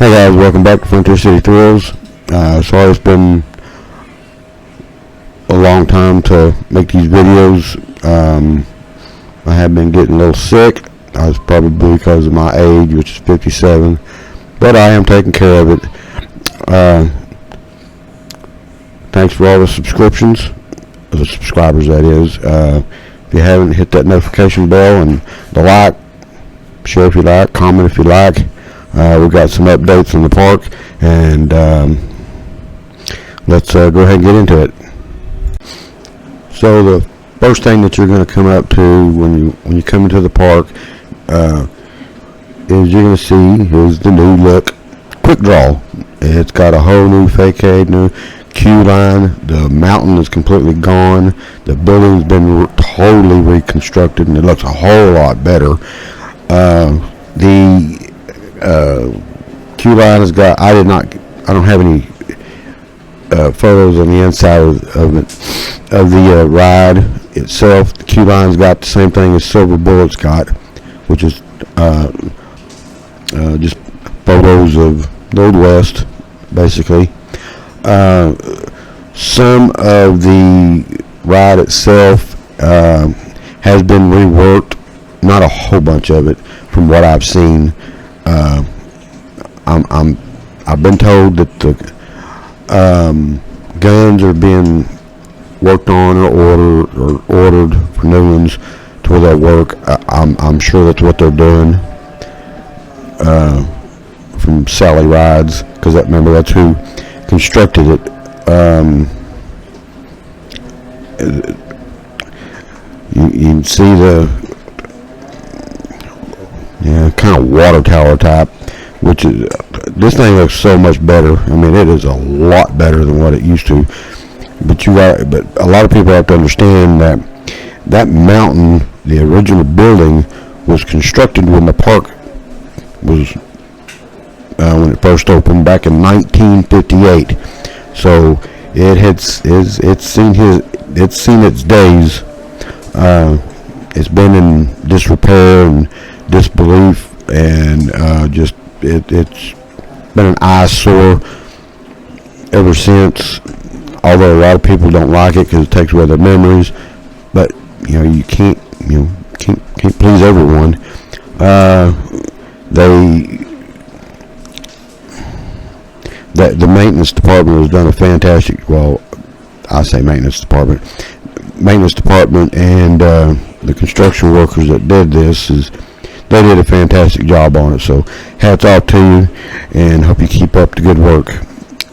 Hey guys, welcome back to Frontier City Thrills. Sorry it's been a long time to make these videos. I have been getting a little sick. It's probably because of my age, which is 57, but I am taking care of it. Thanks for all the subscriptions, the subscribers that is. If you haven't, hit that notification bell and the like, share if you like, comment if you like. We've got some updates in the park, and let's go ahead and get into it. So the first thing that you're going to come up to when you come into the park is you're going to see is the new look Quick Draw. It's got a whole new facade, new queue line. The mountain is completely gone. The building's been totally reconstructed, and it looks a whole lot better. The queue line has got. I don't have any photos on the inside of the ride itself. The queue line's got the same thing as Silver Bullet's got, which is just photos of Wild West, basically. Some of the ride itself has been reworked. Not a whole bunch of it, from what I've seen. I've been told that the guns are being worked on or ordered for new ones to where they'll work. I'm sure that's what they're doing from Sally Rides, because remember that's who constructed it. You can see the kind of water tower type, which is this thing looks so much better. I mean, it is a lot better than what it used to. But a lot of people have to understand that mountain, the original building, was constructed when the park was when it first opened back in 1958. So it's seen its days. It's been in disrepair and disbelief, and it's been an eyesore ever since. Although a lot of people don't like it because it takes away their memories, but you can't please everyone. The maintenance department has done a fantastic. Well, I say maintenance department, and the construction workers that did this they did a fantastic job on it. So hats off to you, and hope you keep up the good work.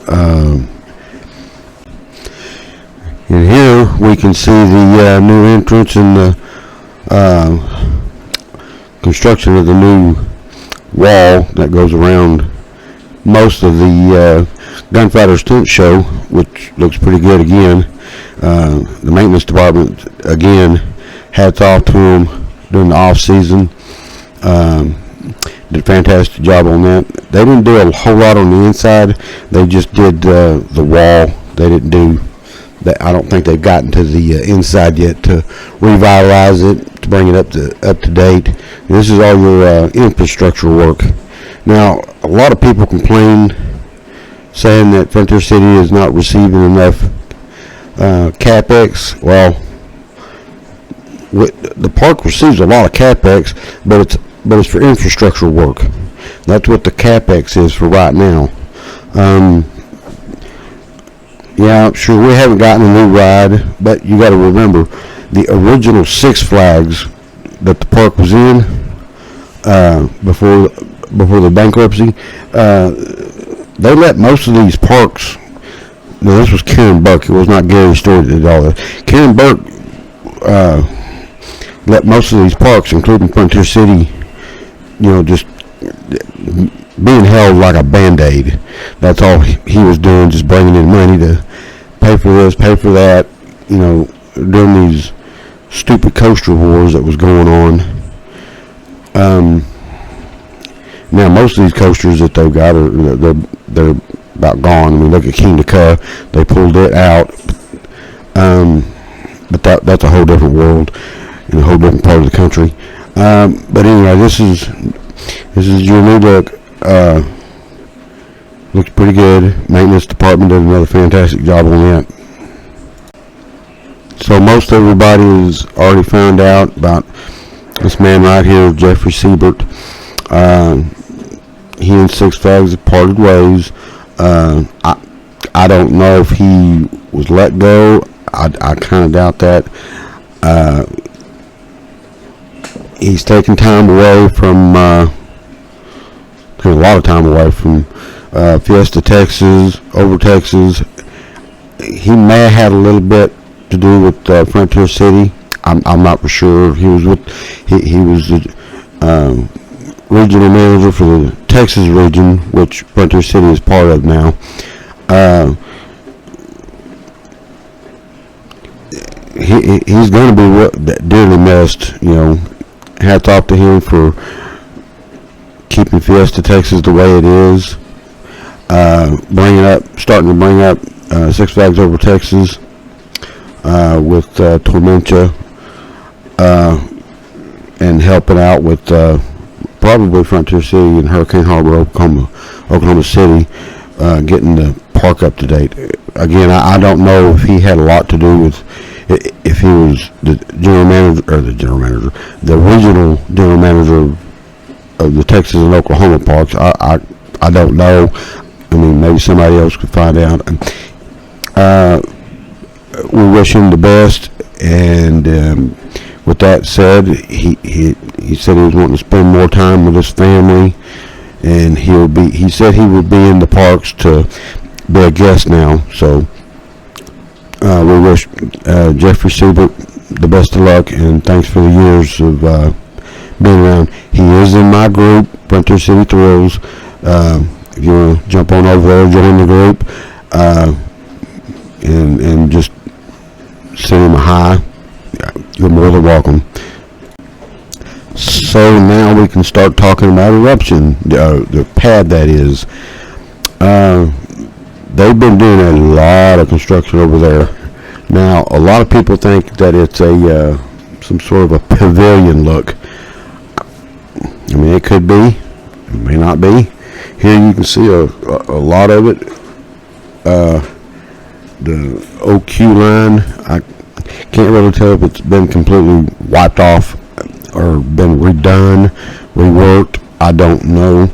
And here we can see the new entrance and the construction of the new wall that goes around most of the Gunfighter Stunt Show, which looks pretty good again. The maintenance department, again, hats off to them during the off season. Did a fantastic job on that. They didn't do a whole lot on the inside. They just did the wall. They didn't do that. I don't think they've gotten to the inside yet to revitalize it, to bring it up to date. This is all your infrastructure work. Now, a lot of people complain, saying that Frontier City is not receiving enough CapEx. Well, the park receives a lot of CapEx, but it's for infrastructure work. That's what the CapEx is for right now. Yeah, sure, we haven't gotten a new ride, but you got to remember the original Six Flags that the park was in before the bankruptcy. They let most of these parks. No, this was Karen Burke. It was not Gary Stewart that did all that. Karen Burke let most of these parks, including Frontier City, just being held like a Band-Aid. That's all he was doing, just bringing in money to pay for this, pay for that, during these stupid coaster wars that was going on. Now most of these coasters that they've got they're about gone. I mean, look at King Ka. They pulled it out, but that's a whole different world in a whole different part of the country. But anyway, this is your new look looks pretty good. Maintenance department did another fantastic job on that. So most everybody has already found out about this man right here, Jeffrey Siebert. He and Six Flags have parted ways. I don't know if he was let go. I kind of doubt that. He's taken time away from, a lot of time away from Fiesta, Texas, over Texas. He may have had a little bit to do with Frontier City. I'm not for sure. He was the regional manager for the Texas region, which Frontier City is part of now. He's going to be dearly missed. Hats off to him for keeping Fiesta, Texas the way it is. Starting to bring up Six Flags Over Texas with Tormentia, and helping out with probably Frontier City and Hurricane Harbor, Oklahoma City, getting the park up to date. Again, I don't know if he had a lot to do with, if he was the regional general manager of the Texas and Oklahoma parks. I don't know. I mean, maybe somebody else could find out. We wish him the best, and with that said, he said he was wanting to spend more time with his family, and he said he would be in the parks to be a guest now. So we wish Jeffrey Siebert the best of luck, and thanks for the years of being around. He is in my group, Frontier City Thrills. If you want to jump on over there, join the group, and just send him a hi, you're more than welcome. So now we can start talking about Eruption, the pad that is. They've been doing a lot of construction over there. Now, a lot of people think that it's some sort of a pavilion look. I mean, it could be, it may not be. Here you can see a lot of it. The OQ line, I can't really tell if it's been completely wiped off or been redone, reworked. I don't know.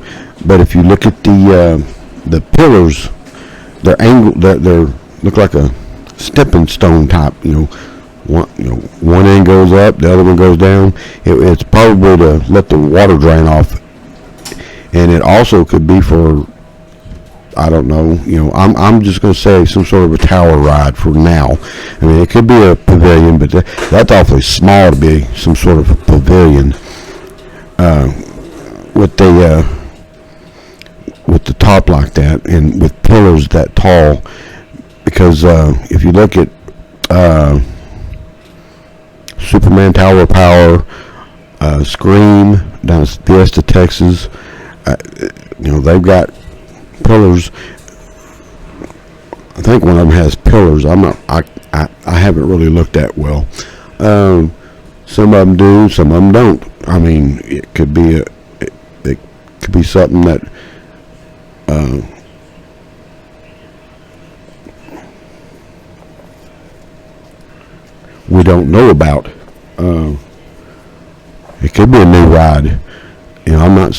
But if you look at the pillars, they're angled. They look like a stepping stone type. One end goes up, the other one goes down. It's probably to let the water drain off, and it also could be for, I don't know. I'm just going to say some sort of a tower ride for now. I mean, it could be a pavilion, but that's awfully small to be some sort of a pavilion. With the top like that, and with pillars that tall. Because if you look at Superman Tower Power, Scream down in Fiesta, Texas, they've got pillars. I think one of them has pillars. I haven't really looked that well. Some of them do, some of them don't. I mean, it could be something that we don't know about. It could be a new ride. I'm not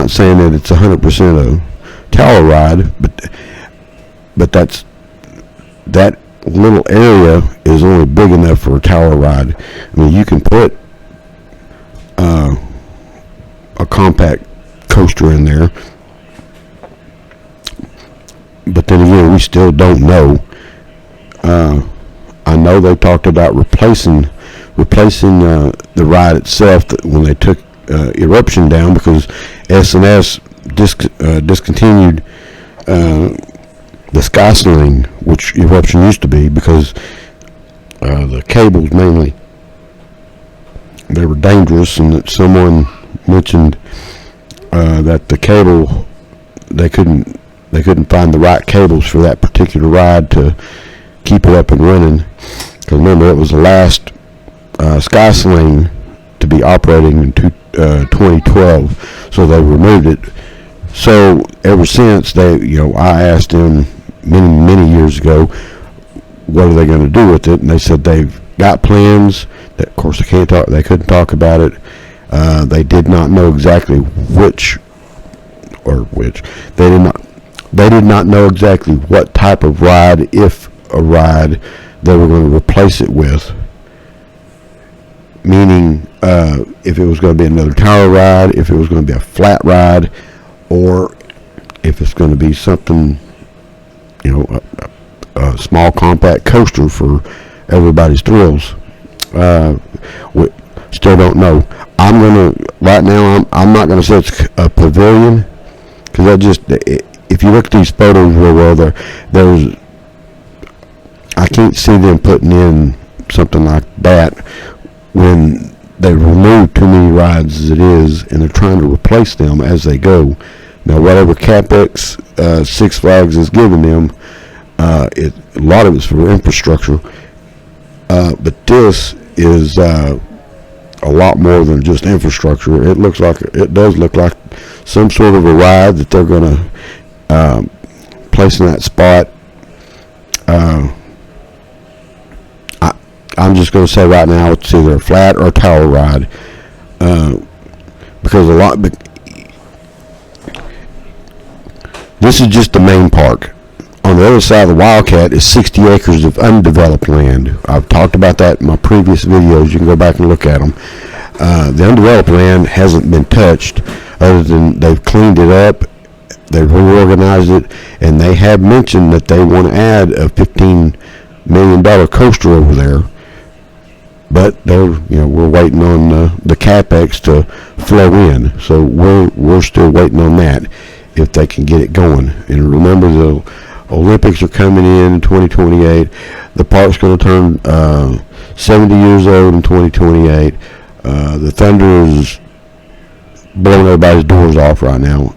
saying that it's 100% a tower ride, but that little area is only big enough for a tower ride. I mean, you can put a compact coaster in there, but then again, we still don't know. I know they talked about replacing the ride itself when they took Eruption down, because S&S discontinued the Sky Sling, which Eruption used to be, because the cables mainly, they were dangerous, and that someone mentioned that the cable, they couldn't find the right cables for that particular ride to keep it up and running. Because remember, it was the last Sky Sling to be operating in 2012, so they removed it So ever since I asked them many years ago, what are they going to do with it? And they said they've got plans. That, of course, they couldn't talk about it. They did not know exactly which. They did not know exactly what type of ride, if a ride, they were going to replace it with. Meaning, if it was going to be another tower ride, if it was going to be a flat ride, or if it's going to be something, a small compact coaster for everybody's thrills. We still don't know. Right now, I'm not going to say it's a pavilion, because if you look at these photos real well, I can't see them putting in something like that when they remove too many rides as it is, and they're trying to replace them as they go. Now, whatever CapEx Six Flags is giving them, a lot of it's for infrastructure, but this is a lot more than just infrastructure. It does look like some sort of a ride that they're going to place in that spot. I'm just going to say right now it's either a flat or a tower ride, because this is just the main park. On the other side of the Wildcat is 60 acres of undeveloped land. I've talked about that in my previous videos. You can go back and look at them. The undeveloped land hasn't been touched, other than they've cleaned it up, they've reorganized it, and they have mentioned that they want to add a $15 million coaster over there. But we're waiting on the CapEx to flow in, so we're still waiting on that, if they can get it going. And remember, the Olympics are coming in 2028. The park's going to turn 70 years old in 2028. The Thunder is blowing everybody's doors off right now.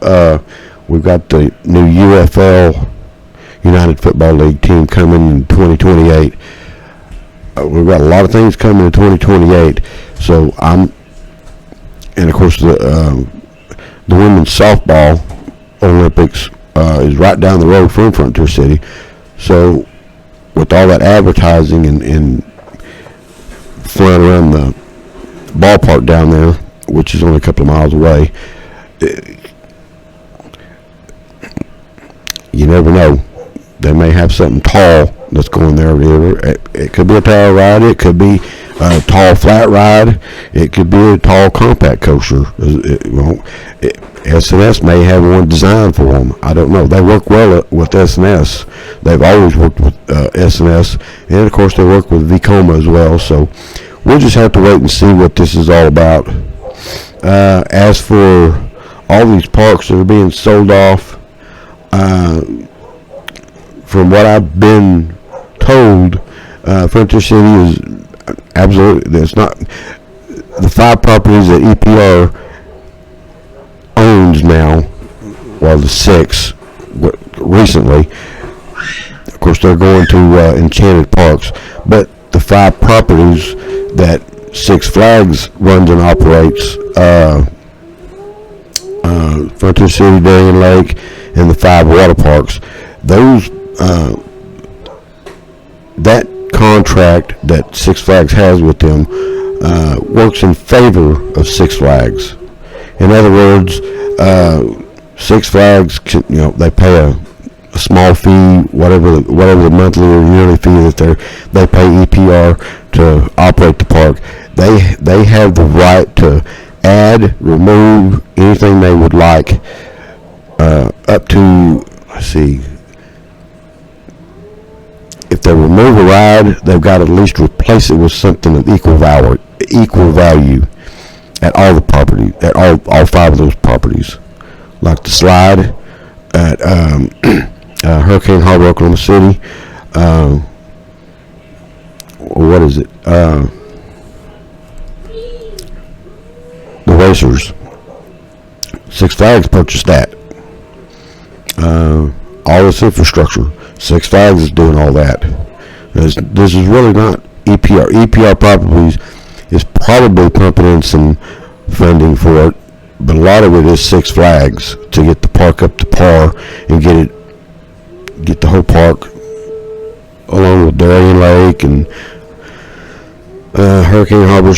We've got the new UFL, United Football League team, coming in 2028. We've got a lot of things coming in 2028. So and of course the women's softball Olympics is right down the road from Frontier City. So with all that advertising and flying around the ballpark down there, which is only a couple of miles away, you never know. They may have something tall that's going there. It could be a tower ride. It could be a tall flat ride. It could be a tall compact coaster. S&S may have one designed for them. I don't know. They work well with S&S. They've always worked with S&S, and of course they work with Vekoma as well. So we'll just have to wait and see what this is all about. As for all these parks that are being sold off, from what I've been told, Frontier City is absolutely, there's not, the 5 properties that EPR owns now, well, the 6 recently, of course they're going to Enchanted Parks, but the 5 properties that Six Flags runs and operates, Frontier City, Darien Lake, and the 5 water parks, those that contract that Six Flags has with them works in favor of Six Flags. In other words, Six Flags, they pay a small fee, whatever the monthly or yearly fee that they pay EPR to operate the park. They have the right to add, remove anything they would like, up to, let's see, if they remove a ride, they've got to at least replace it with something of equal value at all the property, at all 5 of those properties. Like the slide at Hurricane Harbor, Oklahoma City. What is it? The racers. Six Flags purchased that. All this infrastructure. Six Flags is doing all that. This is really not EPR. EPR Properties is probably pumping in some funding for it, but a lot of it is Six Flags to get the park up to par and get the whole park, along with Darien Lake and Hurricane Harbor,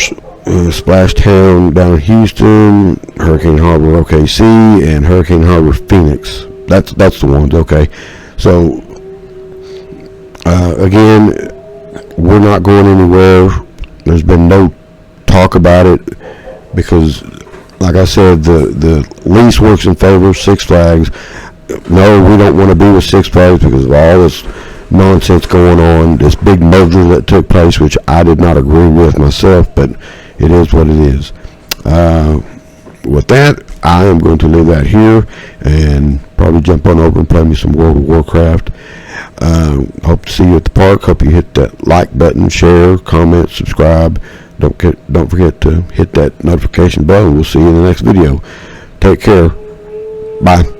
Splash Town down in Houston, Hurricane Harbor OKC, and Hurricane Harbor Phoenix. That's the ones. Okay, so again, we're not going anywhere. There's been no talk about it because, like I said, the lease works in favor of Six Flags. No, we don't want to be with Six Flags because of all this nonsense going on, this big merger that took place, which I did not agree with myself, but it is what it is. With that, I am going to leave that here and probably jump on over and play me some World of Warcraft. Hope to see you at the park. Hope you hit that like button, share, comment, subscribe. Don't forget to hit that notification bell. We'll see you in the next video. Take care. Bye.